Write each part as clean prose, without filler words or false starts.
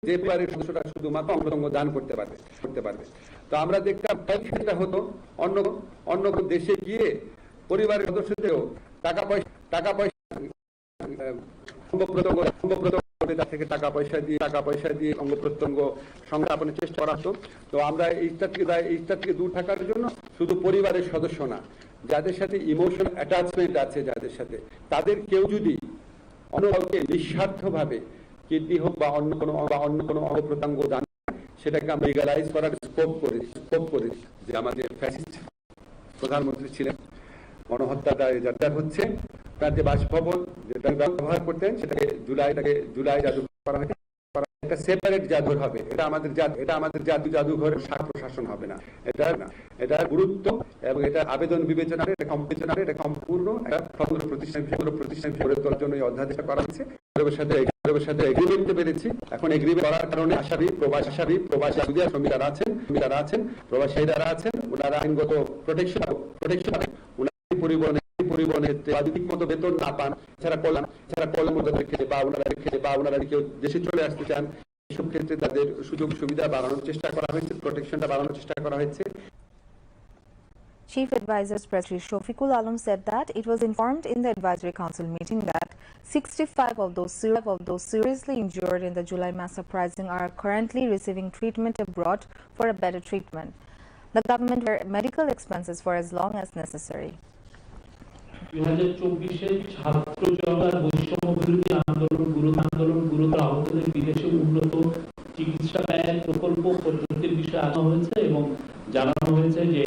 যে পরিবারের সদস্যরা শুধুমাত্র অঙ্গপ্রত্যঙ্গ দান করতে পারবে। তো আমরা দেখতাম যেটা হতো অন্য দেশে গিয়ে পরিবারের সদস্যদেরও টাকা পয়সা তার থেকে টাকা পয়সা দিয়ে অঙ্গ প্রত্যঙ্গ সংস্থাপনের চেষ্টা করা হতো। তো আমরা এইটা থেকে দূর থাকার জন্য শুধু পরিবারের সদস্য না, যাদের সাথে ইমোশনাল অ্যাটাচমেন্ট আছে, যাদের সাথে তাদের কেউ যদি অন্য কাউকে নিঃস্বার্থভাবে কিডনি হোক বা অন্য কোনো অঙ্গ প্রত্যঙ্গ দান, সেটাকে আমরা লিগালাইজ করার স্কোপ করি। যে আমাদের ফ্যাসিস্ট প্রধানমন্ত্রী ছিলেন, গণহত্যাটা যাত্রা হচ্ছে, তার যে বাসভবন যেটা ব্যবহার করতেন সেটাকে জুলাই জাদু করা হয়েছে, একটা সেপারেট জাদুঘর হবে। এটা আমাদের জাদুঘর প্রশাসন হবে না, এটা গুরুত্ব এবং এটা আবেদন বিবেচনার এটা সম্পূর্ণ একটা স্বতন্ত্র প্রতিষ্ঠান গড়ে তোলার জন্য এই অধ্যাদেশটা করা হয়েছে। সাথে এগ্রিমেন্টে পেরেছি। এখন এগ্রিমেন্ট করার কারণে প্রবাসী শ্রমিকরা আছেন, প্রবাসীরা আছেন, ওনারা আইনগত প্রোটেকশন পরিবহনে ঠিক মতো বেতন না পান, এছাড়া কল্যাণ মতো রেখে বা ওনারা কেউ দেশে চলে আসতে চান, এসব ক্ষেত্রে তাদের সুযোগ সুবিধা বাড়ানোর চেষ্টা করা হয়েছে, প্রোটেকশনটা বাড়ানোর চেষ্টা করা হয়েছে। Chief Advisor Secretary Shofikul Alam said that it was informed in the Advisory Council meeting that 65 of those seriously injured in the July mass uprising are currently receiving treatment abroad for a better treatment. The government bear medical expenses for as long as necessary. 2024 ছাত্র জনতার বৈষম্য বিরোধী আন্দোলন গুরুতর আহতদের বিদেশে উন্নত চিকিৎসা ব্যয় প্রকল্প পদ্ধতির বিষয়ে আনা হয়েছে এবং জানানো হয়েছে যে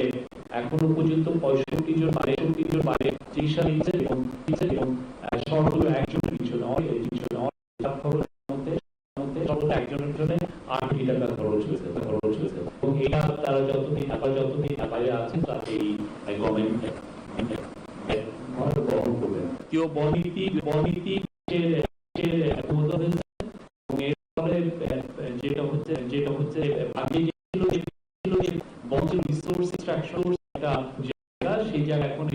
এখনো পর্যন্ত 65 জন বাইরে চিকিৎসা নিচ্ছে এবং সর্বোচ্চ একজনের পিছনে একজনের জন্য 8 কোটি টাকা খরচ হয়েছে এবং এটা তারা যতদিন বাইরে আছে এই গভর্নমেন্ট যেটা হচ্ছে সেই জায়গা এখন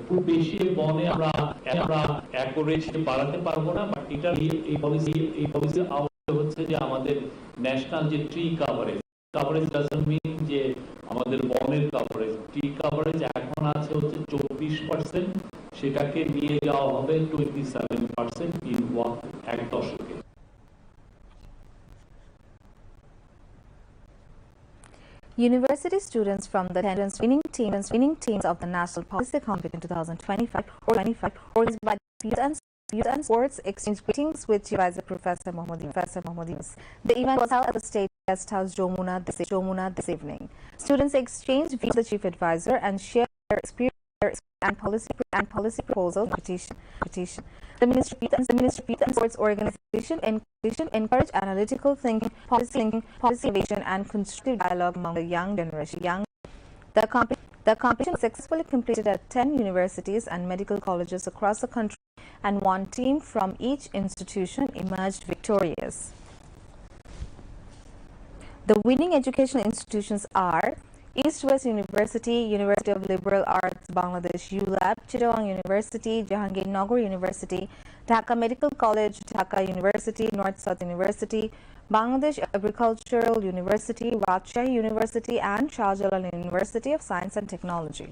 খুব বেশি বনে আমরা অ্যাকোরেজ বাড়াতে পারবো না, বাট এটা এই পলিসির আওতায় হচ্ছে যে আমাদের ন্যাশনাল যে ট্রি কাভারেজ ডাজন্ট মিন যে আমাদের বনের কাভারেজ, ট্রি কাভারেজ এখন আছে হচ্ছে 24%, সেটাকে নিয়ে যাওয়া হবে 27% এক দশকে। University students from the winning teams of the National Policy Competition 2025 organized by Youth and Sports exchange greetings with Chief Advisor Professor Mohammad Yunus. The event was held at the State Guest House Jamuna this evening. Students exchanged views with the Chief Advisor and shared their experience and policy proposals petition. The Ministry of Youth and Sports organization encourage analytical thinking, policy innovation, and constructive dialogue among the young generation. The competition successfully completed at 10 universities and medical colleges across the country, and one team from each institution emerged victorious. The winning educational institutions are East-West University, University of Liberal Arts Bangladesh ULAB, Chittagong University, Jahangirnagar University, Dhaka Medical College, Dhaka University, North-South University, Bangladesh Agricultural University, Rajshahi University, and Shah Jalal University of Science and Technology.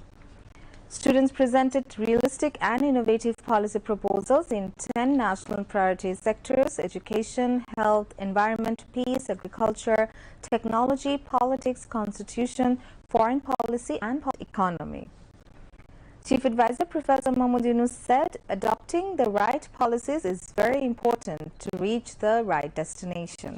Students presented realistic and innovative policy proposals in 10 national priority sectors: education, health, environment, peace, agriculture, technology, politics, constitution, foreign policy, and economy. Chief Advisor Professor Mohammad Yunus said adopting the right policies is very important to reach the right destination.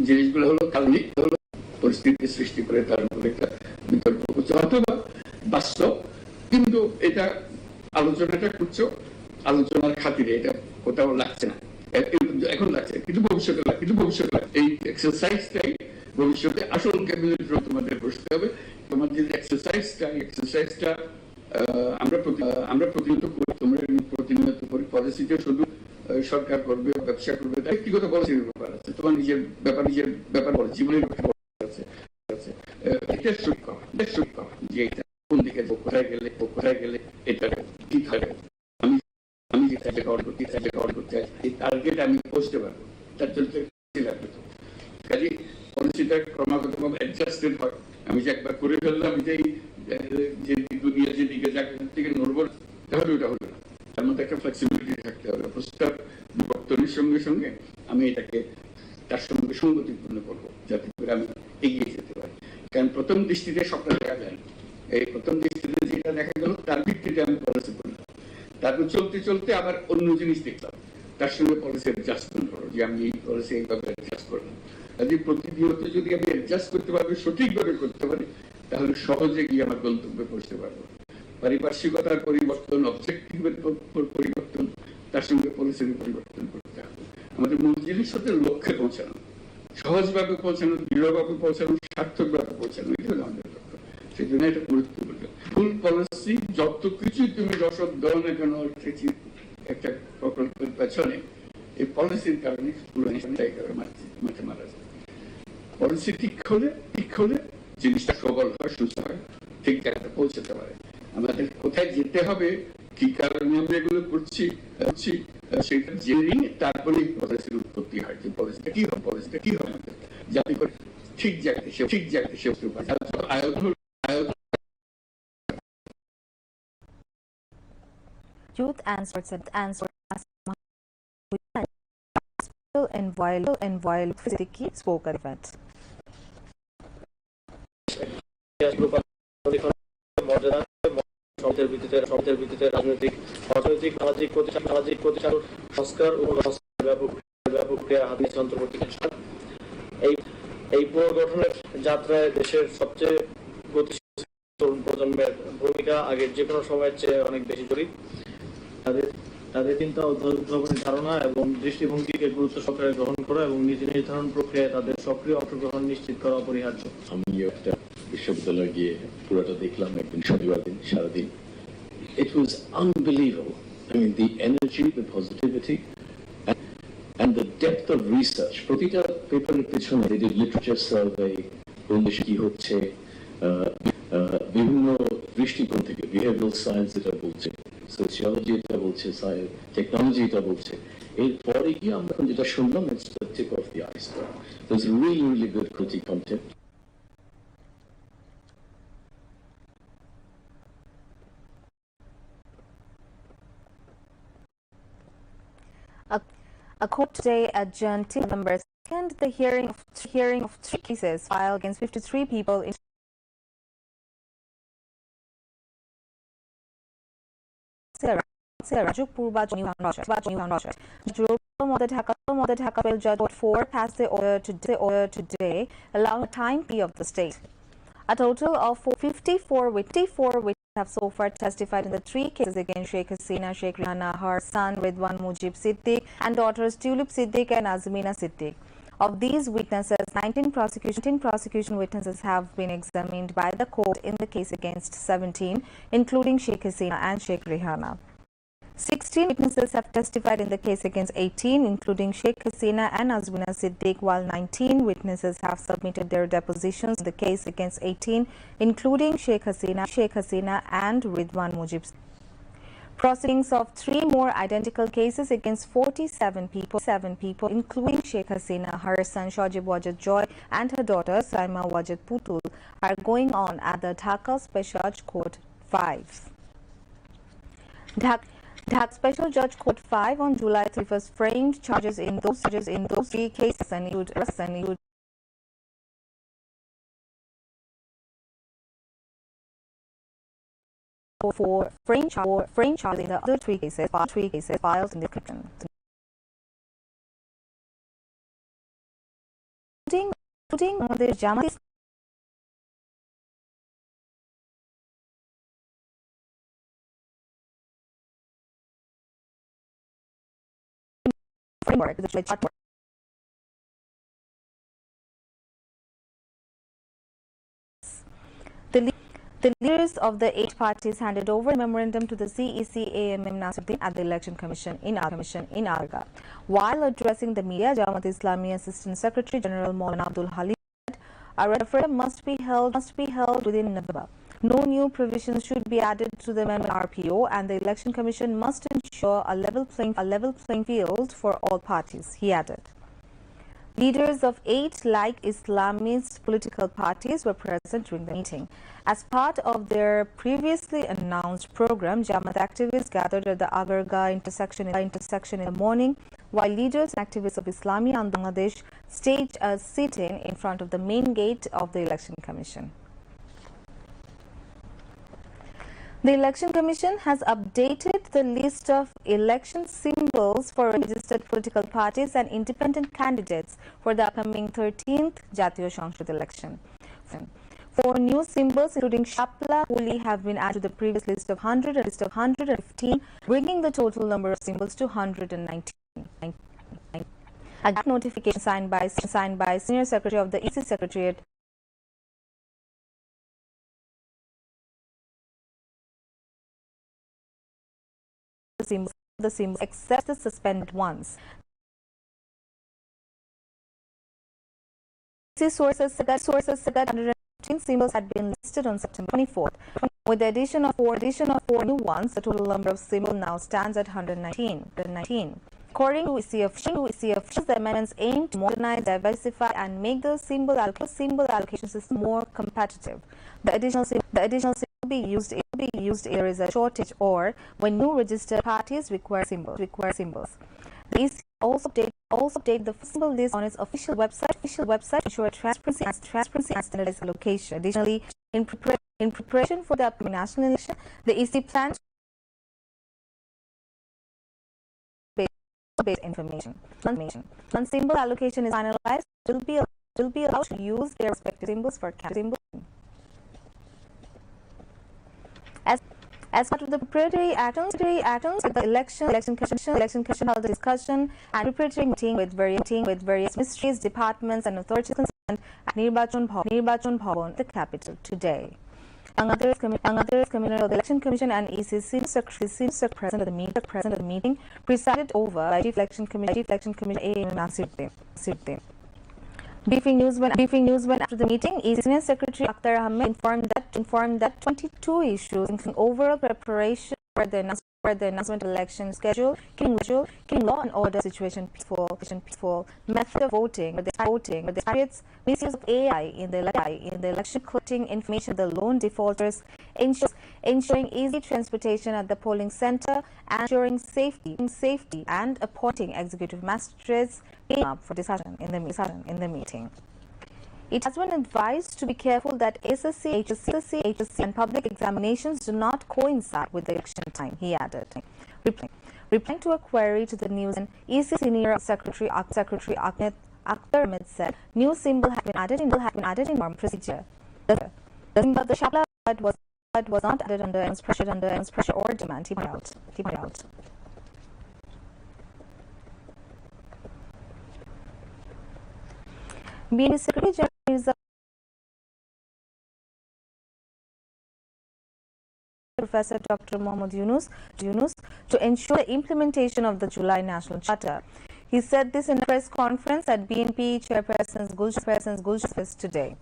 জিনিসগুলো হলো কাল্পনিক, পরিস্থিতি সৃষ্টি করে তার উপরে একটা বিতর্ক করছে, অথবা বাস্তব, কিন্তু এটা আলোচনাটা করছো আলোচনার খাতিরে, এটা কোথাও লাগছে না, এখন লাগছে, কিন্তু ভবিষ্যতে এই এক্সারসাইজটাই ভবিষ্যতে আসল ক্যাবিনেট তোমাদের বসতে হবে। তোমাদের যে এক্সারসাইজটা আমরা প্রতিনিয়ত করি, তোমরা প্রতিনিয়ত করি। পলিসিতে শুধু সরকার করবে, ব্যবসা করবে, ব্যক্তিগত পলিসির ব্যাপার আছে, তোমার নিজের ব্যাপার বলে, জীবনের ব্যাপার আছে। এটা যে এটা কোন দিকে কোথায় গেলে এটা ঠিক হবে। আমি যে করতে চাই এই টার্গেট আমি পৌঁছতে পারবো, তার জন্য লাগবে। কাজে পলিসিটা ক্রমাগতভাবে অ্যাডজাস্টেড হয়। আমি যে একবার করে ফেললাম, এটাই যে দুনিয়া যেদিকে থেকে নড়বো, তাহলে ওটা হলো না। তার মধ্যে একটা ফ্লেক্সিবিলিটি থাকতে হবে। প্রস্তাব বিবর্তনের সঙ্গে সঙ্গে আমি এটাকে তার সঙ্গে সঙ্গতিপূর্ণ করবো, যাতে করে আমি এগিয়ে যেতে পারি। কারণ প্রথম দৃষ্টিতে সবটা দেখা যায় না। এই প্রথম দৃষ্টিতে যেটা দেখা গেল, তার ভিত্তিতে আমি পলিসি করলাম। তারপর চলতে চলতে আবার অন্য জিনিস দেখলাম, তার সঙ্গে পলিসি অ্যাডজাস্টমেন্ট করো, যে আমি এই পলিসি এইভাবে অ্যাডজাস্ট করলাম। কাজে প্রতিনিয়ত যদি আমি অ্যাডজাস্ট করতে পারবো, সঠিকভাবে করতে পারি, তাহলে সহজে গিয়ে আমার গন্তব্যে পৌঁছতে পারবো। পারিপার্শ্বিকতার পরিবর্তন, অবজেক্টিভের পরিবর্তন, তার সঙ্গে পলিসির পরিবর্তন করতে হবে। আমাদের মূল জিনিস হচ্ছে লক্ষ্যে পৌঁছানো, সহজভাবে পৌঁছানো, দৃঢ়ভাবে পৌঁছানো, সার্থকভাবে পৌঁছানো, এটা হলো আমাদের লক্ষ্য। সেই জন্য এটা গুরুত্বপূর্ণ। ফুল পলিসি যত কিছু তুমি রসদ দাও না কেন একটা প্রকল্পের পেছনে, এই পলিসির কারণে মাঠে মারা যায়। পলিসি ঠিক হলে জিনিসটা সবল হয়, সুস্থ হয়, ঠিক জায়গাটা পৌঁছাতে পারে। আমাদের কোথায় যেতে হবে, কি কারণে আমরা এগুলো করছি, সেটা জেনে তারপরে পলিসির উৎপত্তি হয়। যে পলিসিটা কি হবে আমাদের, যাতে করে ঠিক জায়গায় সে বসতে পারে। Youth answered and while Siddiqui spoke at the event. ভিত্তিতে রাজনৈতিক, অর্থনৈতিক, সামাজিক প্রতিষ্ঠান সংস্কার ও ব্যাপক হাত নিয়েছে অন্তর্বর্তী সরকার। এই পুনর্গঠনের যাত্রায় দেশের সবচেয়ে গতিশীল তরুণ প্রজন্মের ভূমিকা আগের যে কোনো সময়ের চেয়ে অনেক বেশি জরুরি। তাদের চিন্তা, উদ্ভাবনী ধারণা এবং দৃষ্টিভঙ্গিকে গুরুত্ব সহকারে গ্রহণ করা এবং নীতি নির্ধারণ প্রক্রিয়ায় তাদের সক্রিয় অংশগ্রহণ নিশ্চিত করা অপরিহার্য। আমি একটা বিশ্ববিদ্যালয়ে গিয়ে পুরোটা দেখলাম একদিন শনিবার দিন সারাদিন। It was unbelievable. I mean, the energy, the positivity, and the depth of research. প্রতিটা পেপারের পেছনে they did literature survey, কোন দেশে কি হচ্ছে, বিভিন্ন দৃষ্টিকোণ থেকে, বিহেভিয়ারাল সায়েন্স এটা বলছে, সোশিয়োলজি এটা বলছে, টেকনোলজি এটা বলছে। এরপরে গিয়ে আমরা যেটা শুনলাম, it's the tip of the iceberg. There's really good critique content. A court today adjourned till November 2nd the hearing of 3 cases filed against 53 people in Dhaka Judge Court 4 passed the order today, allowing a time plea of the state. A total of 54 witnesses have so far testified in the 3 cases against Sheikh Hasina, Sheikh Rehana, her son Ridwan Mujib Siddiq, and daughters Tulip Siddiq and Azmina Siddiq. Of these witnesses, 19 prosecution witnesses have been examined by the court in the case against 17, including Sheikh Hasina and Sheikh Rehana. 16 witnesses have testified in the case against 18, including Sheikh Hasina and Azmina Siddiq, while 19 witnesses have submitted their depositions in the case against 18, including Sheikh Hasina and Ridwan Mujib. Proceedings of 3 more identical cases against 47 people, including Sheikh Hasina, her son Shajib Wajid Joy, and her daughter Saima Wajid Putul, are going on at the Dhaka Special Judge Court 5. Dhaka Special Judge Court 5 on July 31st framed charges in those 3 cases and include for frame charges in the other 3 cases filed in the description. Including the Jamaat framework, The leaders of the 8 parties handed over a memorandum to the CEC-AMM Nasiruddin at the Election Commission in Alga. While addressing the media, Jamaat Islami Assistant Secretary General Maulana Abdul Halim said, "A referendum must be held within November. No new provisions should be added to the RPO, and the Election Commission must ensure a level playing field for all parties," he added. Leaders of 8 like Islamist political parties were present during the meeting. As part of their previously announced program, Jamaat activists gathered at the Agarga intersection in the morning, while leaders and activists of Islami and Bangladesh staged a sit-in in front of the main gate of the Election Commission. The Election Commission has updated the list of election symbols for registered political parties and independent candidates for the upcoming 13th Jatiyo সংসদ election. 4 new symbols, including Shapla, Holi, have been added to the previous list of 115, bringing the total number of symbols to 119. A notification signed by Senior Secretary of the EC Secretariat the symbols except the suspended ones. Sources said that 115 symbols had been listed on September 24th. With the addition of 4 new ones, the total number of symbols now stands at 119. According to EC officials, the amendments aim to modernize, diversify, and make the symbol allocation system more competitive. The additional symbol will be used if there is a shortage or when new registered parties require symbols. The EC also update the symbol list on its official website to ensure transparency and standardized allocation. Additionally, in preparation for the upcoming national election, the EC plans based information. Once symbol allocation is finalized, will be allowed to use their respective symbols for campaign. As part of the preparatory actions, the election commission held a discussion and preparatory meeting with various ministries, departments, and authorities concerned at Nirbachon Bhavan, the capital, today. Among others, Commissioner of the Election Commission and EC Secretary present at the meeting, presided over by Chief Election Commissioner A.M. Nasiruddin. Briefing news when after the meeting, EC Senior Secretary Akhtar Ahmed informed that 22 issues, including overall preparation for the announcement election schedule, keeping law and order situation peaceful, method of voting, with the targets, misuse of AI in the election, collecting information of the loan defaulters, ensuring easy transportation at the polling center, ensuring safety, and appointing executive magistrates came up for discussion in the meeting. It has been advised to be careful that SSC, HSC, and public examinations do not coincide with the election time, he added. Replying to a query to the news, EC Senior Secretary Akhtar Ahmed said, "New symbol has been added in norm procedure. The Shapla was not added under pressure or demand," he pointed out. BNP Secretary General Professor Dr. Mohammad Yunus to ensure the implementation of the July National Charter. He said this in a press conference at BNP Chairperson's Gulshan today.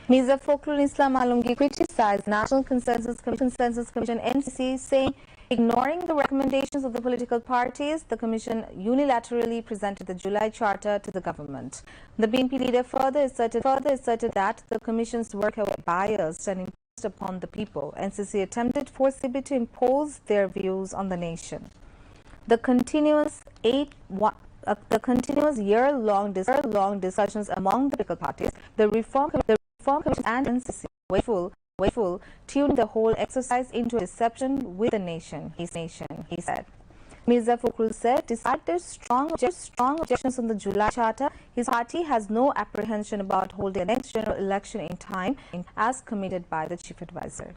Mirza Fakhrul Islam Alamgir criticized National Consensus Commission NCC, saying, ignoring the recommendations of the political parties, the Commission unilaterally presented the July Charter to the government. The BNP leader further asserted that the Commission's work was biased and imposed upon the people. NCC attempted forcibly to impose their views on the nation. The continuous year-long discussions among the political parties, the Reform Commission and NCC wayful, tuned the whole exercise into a deception with the nation, he said. Mirza Fakhrul said, despite their strong objections on the July Charter, his party has no apprehension about holding the next general election in time, as committed by the chief advisor.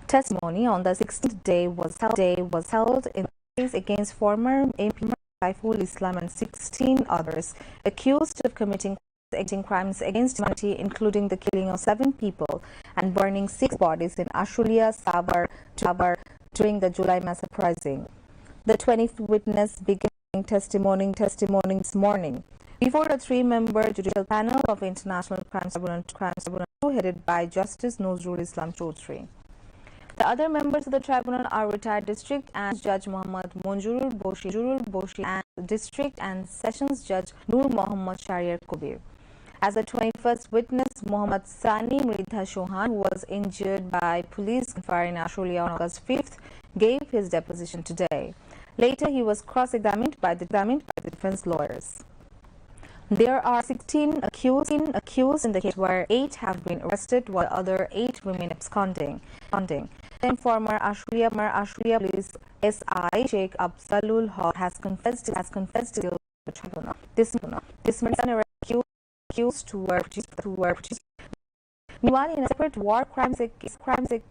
Testimony on the 16th day was held in the case against former MP Saiful Islam and 16 others accused of committing crimes against humanity, including the killing of 7 people and burning 6 bodies in Ashulia, Sabar during the July mass uprising. The 20th witness began testimony this morning before a 3-member judicial panel of International Crimes Tribunal headed by Justice Nozrul Islam Chaudhry. The other members of the tribunal are retired District and Judge Muhammad Monjurul Boshi and District and Sessions Judge Nur Mohammad Shariar Kubir. As the 21st witness, Muhammad Sani Mridha Chauhan, who was injured by police gunfire in Ashulia on August 5th, gave his deposition today. Later, he was cross-examined by the defense lawyers. There are 16 accused in the case, where 8 have been arrested while other 8 remain absconding. Former Ashulia Police SI Sheikh Absalul Haq has confessed to the tribunal. This mercenary accused who were produced. Meanwhile, in a separate war crimes case brought to the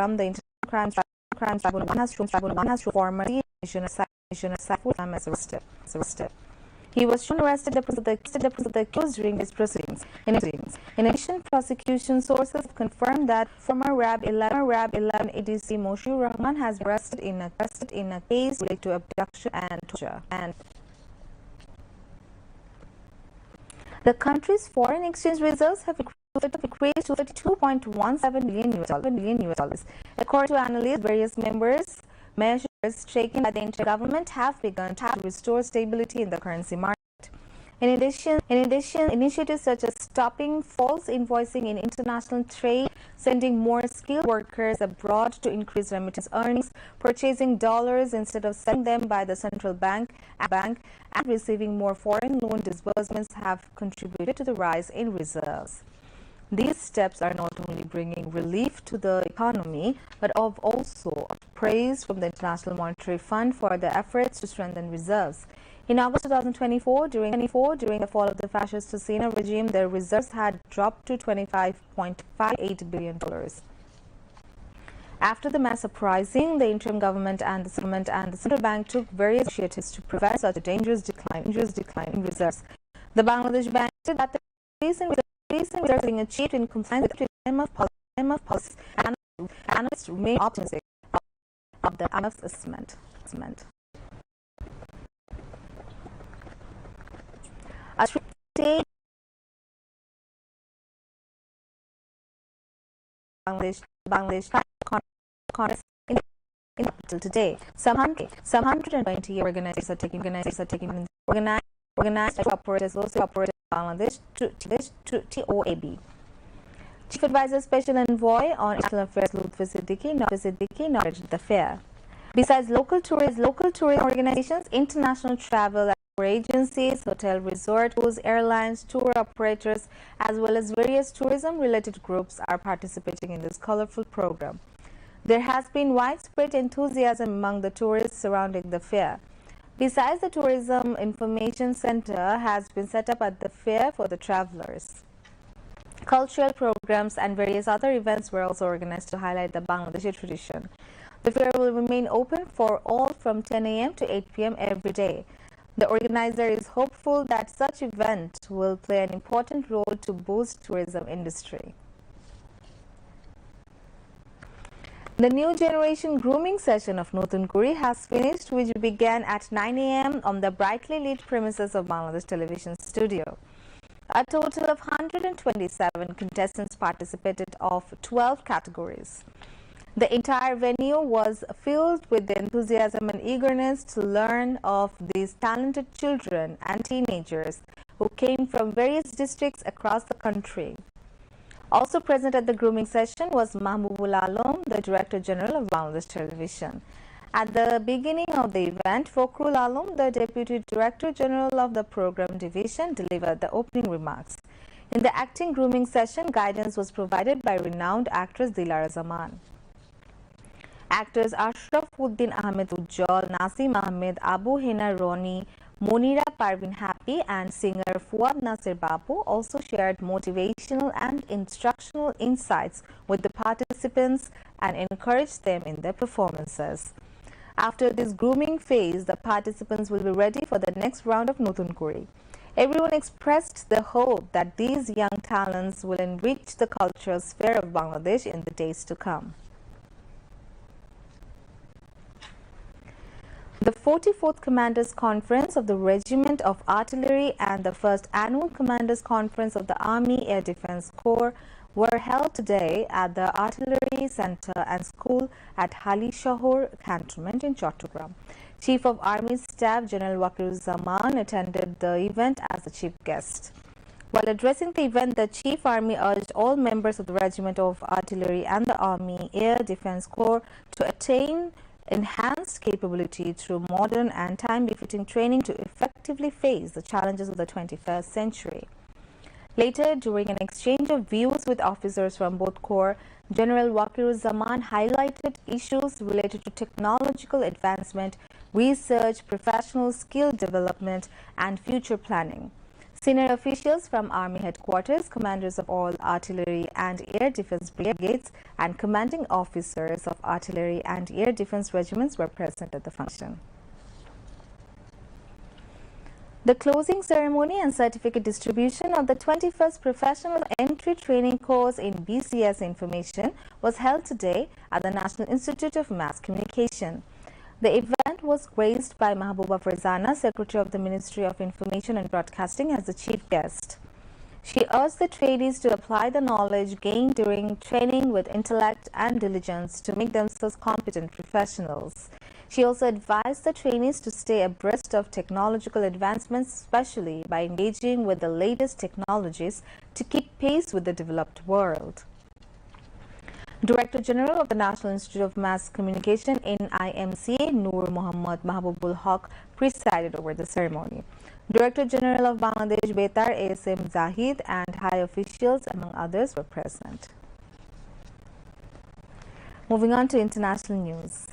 International Crimes Tribunal, one has shown former Commissioner Saiful Islam as arrested. He was shown arrested the accused during his proceedings. In addition, prosecution sources confirmed that former RAB 11 ADC Moshur Rahman has been arrested in a case related to abduction and torture. The country's foreign exchange reserves have increased to $32.17 billion. According to analysts, various measures taken by the intergovernment have begun to restore stability in the currency market. In addition, initiatives such as stopping false invoicing in international trade, sending more skilled workers abroad to increase remittance earnings, purchasing dollars instead of selling them by the central bank, and receiving more foreign loan disbursements have contributed to the rise in reserves. These steps are not only bringing relief to the economy, but also praise from the International Monetary Fund for their efforts to strengthen reserves. In August 2024, during the fall of the fascist Ticino regime, their reserves had dropped to $25.58 billion. After the mass uprising, the interim government and the central bank took various initiatives to prevent such a dangerous decline in reserves. The Bangladesh Bank said that the recent reserves being achieved in compliance with the IMF policy, and analysts remain optimistic of the IMF's assessment. A state Bangladesh Congress in until today. Some 120 organizations are taking organized to operate Bangladesh to TOAB. Chief Advisor Special Envoy on International Affairs Lutfi Siddiqui narrated the fair. Besides local tourism organizations, international travel agencies, hotel resort, airlines, tour operators, as well as various tourism-related groups are participating in this colorful program. There has been widespread enthusiasm among the tourists surrounding the fair. Besides, the Tourism Information Center has been set up at the fair for the travelers. Cultural programs and various other events were also organized to highlight the Bangladeshi tradition. The fair will remain open for all from 10 a.m. to 8 p.m. every day. The organizer is hopeful that such event will play an important role to boost tourism industry. The new generation grooming session of Notun Kuri has finished, which began at 9 a.m. on the brightly lit premises of Bangladesh Television Studio. A total of 127 contestants participated of 12 categories. The entire venue was filled with the enthusiasm and eagerness to learn of these talented children and teenagers who came from various districts across the country. Also present at the grooming session was Mahbubul Alam, the Director General of Bangladesh Television. At the beginning of the event, Fakhrul Alam, the Deputy Director General of the Program Division, delivered the opening remarks. In the acting grooming session, guidance was provided by renowned actress Dilara Zaman. Actors Ashraf Uddin Ahmed Ujjal, Nasim Ahmed, Abu Hena Roni, Monira Parvin Happy and singer Fuad Nasir Babu also shared motivational and instructional insights with the participants and encouraged them in their performances. After this grooming phase, the participants will be ready for the next round of Notun Kuri. Everyone expressed the hope that these young talents will enrich the cultural sphere of Bangladesh in the days to come. The 44th Commanders Conference of the Regiment of Artillery and the first annual Commanders Conference of the Army Air Defense Corps were held today at the Artillery Center and School at Hali Shahor Cantonment in Chattogram. Chief of Army Staff General Wakiruzzaman attended the event as the chief guest. While addressing the event, the Chief Army urged all members of the Regiment of Artillery and the Army Air Defense Corps to attain enhanced capability through modern and time-befitting training to effectively face the challenges of the 21st century. Later, during an exchange of views with officers from both corps, General Wakiruzzaman highlighted issues related to technological advancement, research, professional skill development, and future planning. Senior officials from Army headquarters, commanders of all artillery and air defense brigades, and commanding officers of artillery and air defense regiments were present at the function. The closing ceremony and certificate distribution of the 21st Professional Entry Training Course in BCS Information was held today at the National Institute of Mass Communication. The event was graced by Mahbooba Farzana, Secretary of the Ministry of Information and Broadcasting, as the chief guest. She urged the trainees to apply the knowledge gained during training with intellect and diligence to make themselves competent professionals. She also advised the trainees to stay abreast of technological advancements, especially by engaging with the latest technologies to keep pace with the developed world. Director General of the National Institute of Mass Communication (NIMC), Noor Mohammad Mahbubul Haq, presided over the ceremony. Director General of Bangladesh Betar ASM Zahid and high officials, among others, were present. Moving on to international news.